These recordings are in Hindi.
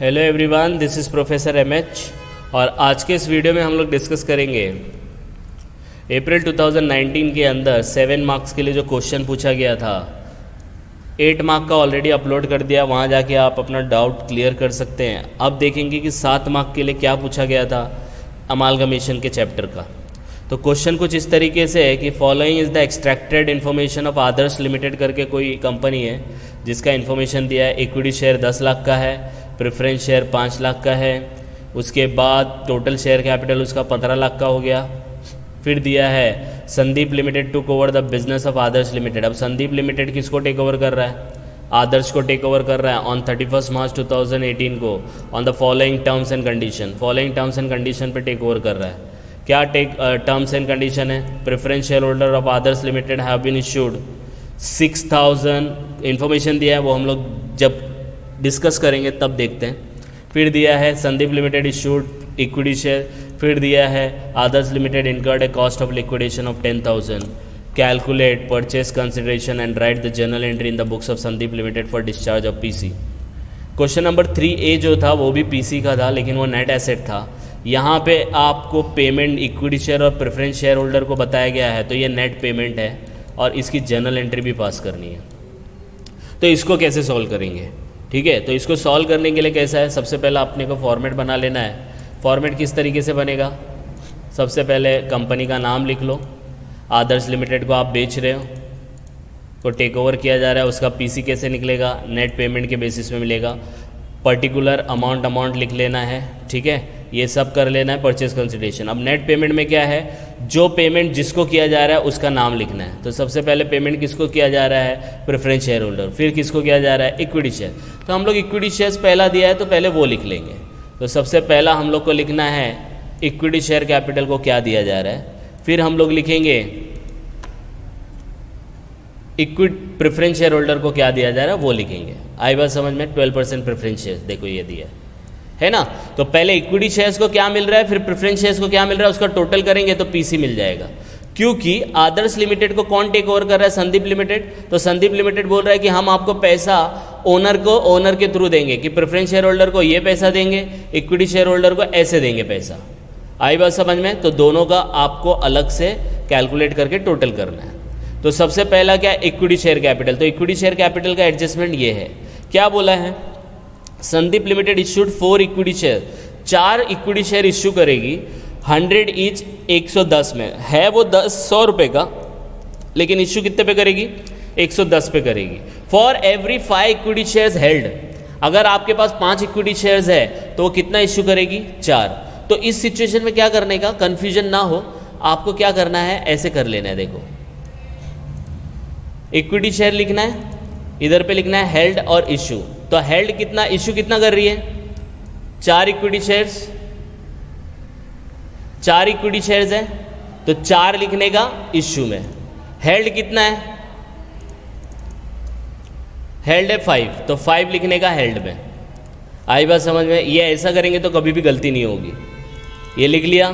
Hello everyone, this is professor MH और आज के इस वीडियो में हम लोग डिस्कस करेंगे अप्रैल 2019 के अंदर 7 मार्क्स के लिए जो क्वेश्चन पूछा गया था। 8 मार्क का ऑलरेडी अपलोड कर दिया, वहाँ जाके आप अपना डाउट क्लियर कर सकते हैं। अब देखेंगे कि 7 मार्क के लिए क्या पूछा गया था अमालगमेशन के चैप्टर का। तो क्वेश्चन कुछ इस तरीके से है कि following is the extracted information of Adarsh limited करके कोई कंपनी है जिसका इन्फॉर्मेशन दिया है। इक्विटी शेयर 10 लाख का है, प्रेफरेंस शेयर 5 लाख का है, उसके बाद टोटल शेयर कैपिटल उसका 15 लाख का हो गया। फिर दिया है Sandeep limited took over the business of Adarsh limited. अब संदीप लिमिटेड किसको टेक ओवर कर रहा है? आदर्श को टेक ओवर कर रहा है ऑन 31 मार्च 2018 को on the following terms and condition. Following terms and condition पे टेक ओवर कर रहा है। क्या टर्म्स एंड कंडीशन है? Preference share holder of Adarsh limited have been issued 6000। Information दिया है, वो हम लोग जब डिस्कस करेंगे तब देखते हैं। फिर दिया है Sandeep limited issued equity share. फिर दिया है Adarsh limited incurred a cost of liquidation of 10,000। Calculate purchase consideration and write the journal entry in the books of Sandeep limited for discharge of PC. Question number 3A जो था वो भी पीसी का था, लेकिन वो नेट एसेट था। यहाँ पे आपको पेमेंट इक्विटी शेयर और प्रेफरेंस शेयर होल्डर को बताया गया है, तो ये नेट पेमेंट है और इसकी जर्नल एंट्री भी पास करनी है। तो इसको कैसे सॉल्व करेंगे? ठीक है, तो इसको सॉल्व करने के लिए कैसा है, सबसे पहले अपने को फॉर्मेट बना लेना है। फॉर्मेट किस तरीके से बनेगा? सबसे पहले कंपनी का नाम लिख लो। आदर्श लिमिटेड को आप बेच रहे हो, को टेक ओवर किया जा रहा है, उसका पीसी कैसे निकलेगा? नेट पेमेंट के बेसिस में मिलेगा। पर्टिकुलर अमाउंट लिख लेना है, ठीक है, ये सब कर लेना है। Purchase consideration. अब नेट पेमेंट में क्या है, जो पेमेंट जिसको किया जा रहा है उसका नाम लिखना है। तो सबसे पहले पेमेंट किसको किया जा रहा है? Preference share holder. फिर किसको किया जा रहा है? Equity share. तो हम लोग इक्विटी शेयर्स पहला दिया है तो पहले वो लिख लेंगे। तो सबसे पहला हम लोग को लिखना है इक्विटी शेयर कैपिटल को क्या दिया जा रहा है। फिर हम लोग लिखेंगे इक्विटी प्रेफरेंस शेयर होल्डर को क्या दिया जा रहा है वो लिखेंगे। आई बात समझ में? 12% प्रेफरेंस शेयर, देखो ये दिया है ना। तो पहले इक्विटी शेयर्स को क्या मिल रहा है, फिर प्रेफरेंस शेयर्स को क्या मिल रहा है, उसका टोटल करेंगे तो पीसी मिल जाएगा। क्योंकि आदर्श लिमिटेड को कौन टेक ओवर कर रहा है? संदीप लिमिटेड। तो संदीप लिमिटेड बोल रहा है कि हम आपको पैसा ओनर के थ्रू देंगे, कि प्रेफरेंस शेयर होल्डर को ये पैसा देंगे, इक्विटी शेयर होल्डर को ऐसे देंगे पैसा। आई बात समझ में? तो दोनों का आपको अलग से कैलकुलेट करके टोटल करना है। तो सबसे पहला क्या? Equity share capital. तो इक्विटी शेयर कैपिटल का एडजस्टमेंट ये है। क्या बोला है? Sandeep limited issued 4 equity share, 4 equity share issue करेगी 100 ईच 110 में है। वो 100 रुपये का, लेकिन इश्यू कितने पे करेगी? 110 पे करेगी। For every 5 equity shares held. अगर आपके पास 5 इक्विटी शेयर्स है तो वो कितना इश्यू करेगी? 4। तो इस सिचुएशन में क्या करने का, कंफ्यूजन ना हो, आपको क्या करना है, ऐसे कर लेना है। देखो, इक्विटी शेयर लिखना है, इधर पे लिखना है हेल्ड और इश्यू। तो हेल्ड कितना, इश्यू कितना कर रही है? 4 इक्विटी शेयर्स। 4 इक्विटी शेयर्स है तो 4 लिखने का इश्यू में। हेल्ड कितना है? हेल्ड है 5, तो 5 लिखने का हेल्ड में। आई बात समझ में? ये ऐसा करेंगे तो कभी भी गलती नहीं होगी। ये लिख लिया,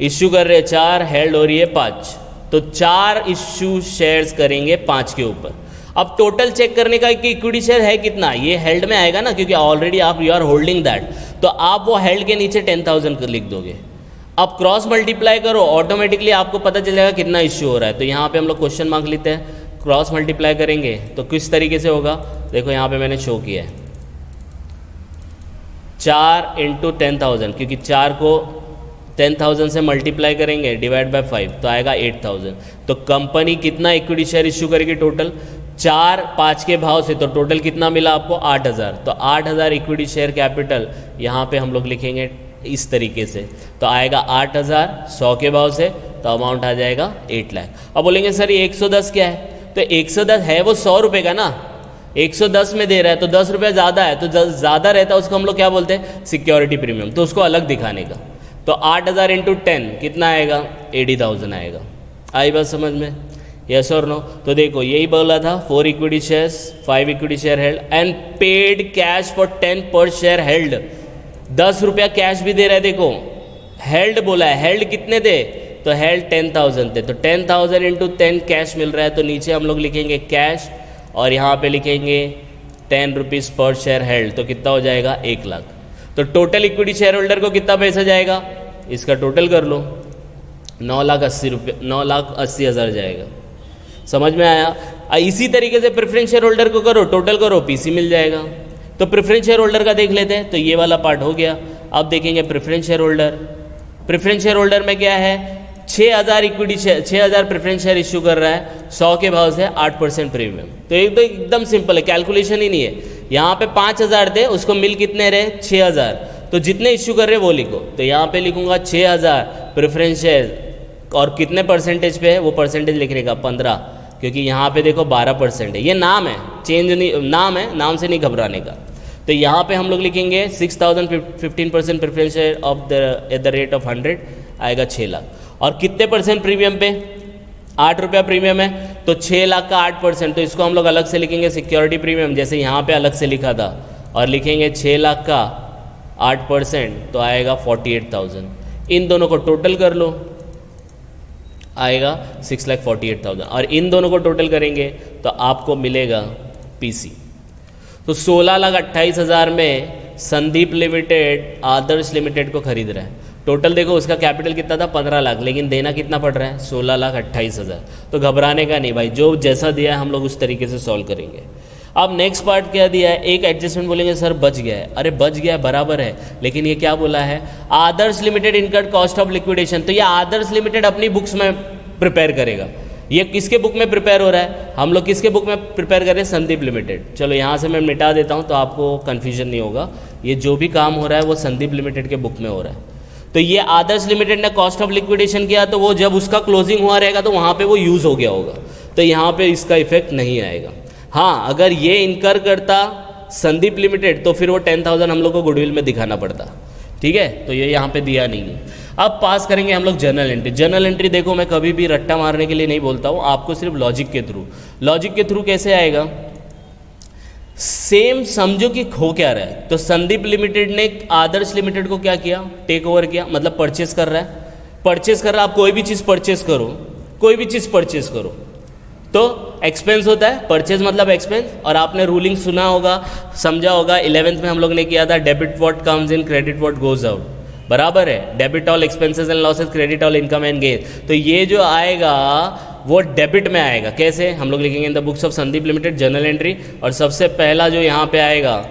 इश्यू कर रहे 4, हेल्ड हो रही है 5, तो 4 इश्यू शेयर्स करेंगे 5 के ऊपर। अब टोटल चेक करने का कि इक्विटी शेयर है कितना, ये हेल्ड में आएगा ना, क्योंकि ऑलरेडी आप यू आर होल्डिंग दैट। तो आप वो हेल्ड के नीचे 10,000 लिख दोगे। अब क्रॉस मल्टीप्लाई करो, ऑटोमेटिकली आपको पता चल जाएगा कितना इश्यू हो रहा है। तो यहाँ पे हम लोग क्वेश्चन मार्क लेते हैं, क्रॉस मल्टीप्लाई करेंगे तो किस तरीके से होगा, देखो यहाँ पे मैंने शो किया है 4 × 10,000, क्योंकि 4 को 10,000 से मल्टीप्लाई करेंगे डिवाइड बाय 5 तो आएगा 8,000। तो कंपनी कितना इक्विटी शेयर इश्यू करेगी टोटल? 4 5 के भाव से, तो टोटल कितना मिला आपको? 8,000। तो 8,000 इक्विटी शेयर कैपिटल यहाँ पे हम लोग लिखेंगे इस तरीके से। तो आएगा 8,000 100 के भाव से, तो अमाउंट आ जाएगा 8 लाख। अब बोलेंगे सर ये 110 क्या है? तो 110 है वो 100 रुपये का ना, 110 में दे रहा है तो 10 रुपये ज़्यादा है। तो ज़्यादा रहता है उसको हम लोग क्या बोलते हैं? Security premium. तो उसको अलग दिखाने का। तो 8,000 × 10 कितना आएगा? 80,000 आएगा। आई बात समझ में? यस और नो? तो देखो यही बोला था, 4 equity shares, 5 equity share held and paid cash for 10 पर शेयर हेल्ड। 10 रुपया कैश भी दे रहा है। देखो हेल्ड बोला है, हेल्ड कितने थे? तो हेल्ड 10,000 थे, तो 10,000 × 10 कैश मिल रहा है। तो नीचे हम लोग लिखेंगे कैश और यहाँ पे लिखेंगे 10 रुपीज़ पर शेयर हेल्ड। तो कितना हो जाएगा? 1 लाख। तो टोटल इक्विटी शेयर होल्डर को कितना पैसा जाएगा, इसका टोटल कर लो, 9,80,000 जाएगा। समझ में आया? इसी तरीके से प्रेफरेंस शेयर होल्डर को करो, टोटल करो, पीसी मिल जाएगा। तो प्रेफरेंस शेयर होल्डर का देख लेते हैं। तो ये वाला पार्ट हो गया। अब देखेंगे preference share holder. Preference share holder में क्या है, 6,000 equity share, 6,000 preference share issue कर रहा है, 100 के भाव से 8% प्रीमियम। तो एकदम सिंपल है, कैलकुलेशन ही नहीं है। यहाँ पे 5,000 थे, उसको मिल कितने रहे, 6,000। तो जितने इश्यू कर रहे हैं वो लिखो। तो यहाँ पे लिखूंगा 6,000 प्रेफरेंस शेयर, और कितने परसेंटेज पे है वो परसेंटेज लिखने का 15, क्योंकि यहाँ पे देखो 12% है। ये नाम है, चेंज नहीं, नाम है, नाम से नहीं घबराने का। तो यहाँ पे हम लोग लिखेंगे 6,000 15% preference share of the eight the rate of 100 आएगा 6 लाख। और कितने परसेंट प्रीमियम पे, 8 रुपया प्रीमियम है, तो 6 लाख का 8%। तो इसको हम लोग अलग से लिखेंगे सिक्योरिटी प्रीमियम, जैसे यहाँ पे अलग से लिखा था, और लिखेंगे 6 लाख का 8%, तो आएगा 48,000। इन दोनों को टोटल कर लो, आएगा 6,48,000। और इन दोनों को टोटल करेंगे तो आपको मिलेगा पीसी। तो 16,28,000 में संदीप लिमिटेड आदर्श लिमिटेड को खरीद रहा है। टोटल देखो उसका कैपिटल कितना था, 15 लाख, लेकिन देना कितना पड़ रहा है, 16,28,000। तो घबराने का नहीं भाई, जो जैसा दिया है हम लोग उस तरीके से सॉल्व करेंगे। अब नेक्स्ट पार्ट क्या दिया है, एक एडजस्टमेंट बोलेंगे सर बच गया है। अरे बच गया है बराबर है, लेकिन ये क्या बोला है, Adarsh limited incurred cost of liquidation. तो ये आदर्श लिमिटेड अपनी बुक्स में प्रिपेयर करेगा। ये किसके बुक में प्रिपेयर हो रहा है, हम लोग किसके बुक में प्रिपेयर कर रहे हैं, संदीप लिमिटेड। चलो यहाँ से मैं मिटा देता हूँ तो आपको कन्फ्यूजन नहीं होगा। ये जो भी काम हो रहा है वो संदीप लिमिटेड के बुक में हो रहा है। तो ये आदर्श लिमिटेड ने कॉस्ट ऑफ लिक्विडेशन किया, तो वो जब उसका क्लोजिंग हुआ रहेगा तो वहाँ पे वो यूज़ हो गया होगा, तो यहाँ पे इसका इफेक्ट नहीं आएगा। हाँ, अगर ये इनकर करता संदीप लिमिटेड तो फिर वो 10,000 हम लोग को गुडविल में दिखाना पड़ता। ठीक है, तो ये यहाँ पे दिया नहीं है। अब पास करेंगे हम लोग जर्नल एंट्री। जर्नल एंट्री देखो मैं कभी भी रट्टा मारने के लिए नहीं बोलता हूँ, आपको सिर्फ लॉजिक के थ्रू। लॉजिक के थ्रू कैसे आएगा, सेम समझो कि खो क्या रहा है। तो संदीप लिमिटेड ने आदर्श लिमिटेड को क्या किया, टेक ओवर किया, मतलब परचेस कर रहा है। परचेस कर रहा है, आप कोई भी चीज़ परचेस करो, कोई भी चीज़ परचेस करो तो एक्सपेंस होता है, परचेज मतलब एक्सपेंस। और आपने रूलिंग सुना होगा, समझा होगा, 11th में हम लोग ने किया था, debit what comes in, credit what goes out, बराबर है। Debit all expenses and losses, credit all income and gain. तो ये जो आएगा वो डेबिट में आएगा। कैसे, हम लोग लिखेंगे इन the books of Sandeep limited journal entry, और सबसे पहला जो यहाँ पे आएगा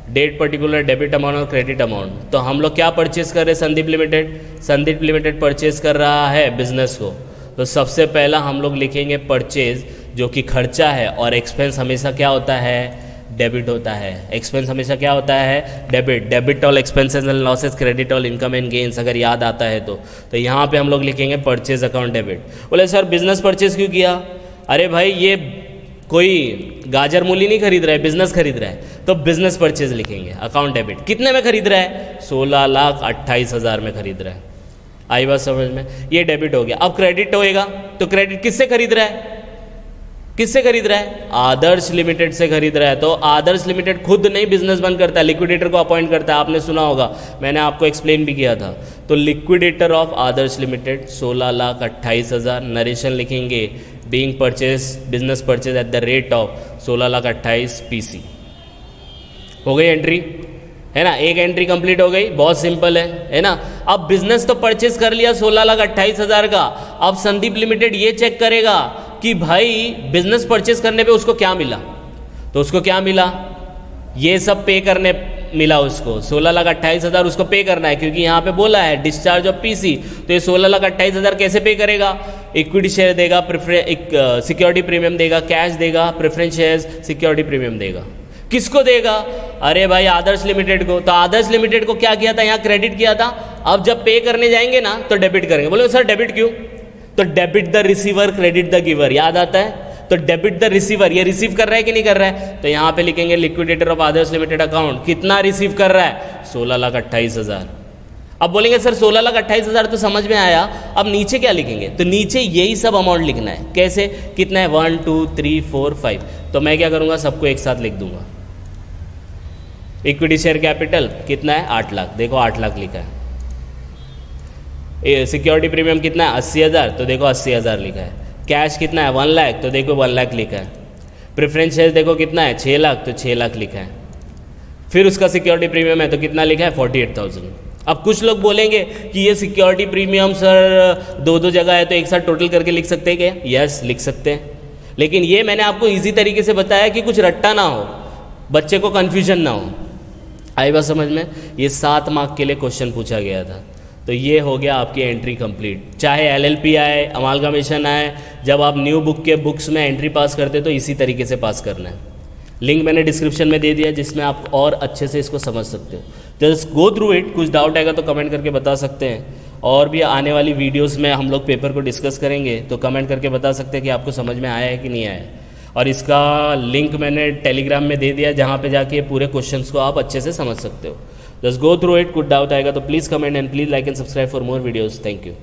डेट पर्टिकुलर, डेबिट अमाउंट और क्रेडिट अमाउंट। तो हम लोग क्या परचेज कर रहे हैं, Sandeep limited, Sandeep limited purchase कर रहा है बिजनेस को। तो सबसे पहला हम लोग लिखेंगे परचेज, जो कि खर्चा है, और एक्सपेंस हमेशा क्या होता है, डेबिट होता है। एक्सपेंस हमेशा क्या होता है, debit. Debit all expenses and losses, credit all income and gains, अगर याद आता है तो यहाँ पे हम लोग लिखेंगे परचेज अकाउंट डेबिट। बोले सर बिजनेस परचेज क्यों किया, अरे भाई ये कोई गाजर मूली नहीं खरीद रहा है, बिजनेस खरीद रहा है, तो बिजनेस परचेज लिखेंगे अकाउंट डेबिट। कितने में खरीद रहा है, 16,28,000 में खरीद रहा है। आई बात समझ में, ये डेबिट हो गया। अब क्रेडिट होएगा, तो क्रेडिट किससे खरीद रहा है, किससे खरीद रहा है, आदर्श लिमिटेड से खरीद रहा है। तो आदर्श लिमिटेड खुद नहीं बिजनेस बंद करता है, लिक्विडेटर को अपॉइंट करता है, आपने सुना होगा, मैंने आपको एक्सप्लेन भी किया था। तो liquidator of Adarsh limited 16,28,000, narration लिखेंगे being purchase, business purchase at the rate of 16,28,000 PC. हो गई एंट्री, है ना, एक एंट्री कंप्लीट हो गई, बहुत सिंपल है ना। अब बिजनेस तो परचेज कर लिया 16,28,000 का। अब संदीप लिमिटेड ये चेक करेगा कि भाई बिजनेस परचेज करने पे उसको क्या मिला। तो उसको क्या मिला, ये सब पे करने मिला उसको, 16,28,000 उसको पे करना है, क्योंकि यहाँ पे बोला है डिस्चार्ज ऑफ पीसी। तो ये 16,28,000 कैसे पे करेगा, इक्विटी शेयर देगा, सिक्योरिटी प्रीमियम देगा, कैश देगा, प्रेफरेंस शेयर्स, सिक्योरिटी प्रीमियम देगा। किसको देगा, अरे भाई आदर्श लिमिटेड को। तो आदर्श लिमिटेड को क्या किया था, यहाँ क्रेडिट किया था। अब जब पे करने जाएंगे ना तो डेबिट करेंगे। बोले सर डेबिट क्यों, तो debit the receiver credit the giver, याद आता है। तो डेबिट द रिसीवर, ये रिसीव कर रहा है कि नहीं कर रहा है, तो यहाँ पे लिखेंगे liquidator of Adarsh limited account, कितना रिसीव कर रहा है, 16,28,000। अब बोलेंगे सर 16,28,000 तो समझ में आया, अब नीचे क्या लिखेंगे, तो नीचे यही सब अमाउंट लिखना है। कैसे, कितना है, 1 2 3 4 5। तो मैं क्या करूँगा, सबको एक साथ लिख दूंगा। इक्विटी शेयर कैपिटल कितना है, 8 लाख, देखो 8 लाख लिखा है। सिक्योरिटी प्रीमियम कितना है, 80,000, तो देखो 80,000 लिखा है। कैश कितना है, 1 लाख, तो देखो 1 लाख लिखा है। प्रेफरेंस शेयर देखो कितना है, 6 लाख, तो 6 लाख लिखा है। फिर उसका सिक्योरिटी प्रीमियम है तो कितना लिखा है 48,000। अब कुछ लोग बोलेंगे कि ये सिक्योरिटी प्रीमियम सर दो दो जगह है तो एक साथ टोटल करके लिख सकते हैं क्या? यस, लिख सकते हैं, लेकिन ये मैंने आपको इजी तरीके से बताया कि कुछ रट्टा ना हो, बच्चे को कन्फ्यूजन ना हो। आई बात समझ में? ये 7 मार्क के लिए क्वेश्चन पूछा गया था। तो ये हो गया आपकी एंट्री कंप्लीट। चाहे LLP आए, अमालगमेशन आए, जब आप न्यू बुक के बुक्स में एंट्री पास करते तो इसी तरीके से पास करना है। लिंक मैंने डिस्क्रिप्शन में दे दिया जिसमें आप और अच्छे से इसको समझ सकते हो। Just go through it. कुछ डाउट आएगा तो कमेंट करके बता सकते हैं, और भी आने वाली वीडियोस में हम लोग पेपर को डिस्कस करेंगे तो कमेंट करके बता सकते हैं कि आपको समझ में आया है कि नहीं आया। और इसका लिंक मैंने टेलीग्राम में दे दिया जहाँ पे जाके पूरे क्वेश्चंस को आप अच्छे से समझ सकते हो। Just go through it. कुछ डाउट आएगा तो please comment and please like and subscribe for more videos. Thank you.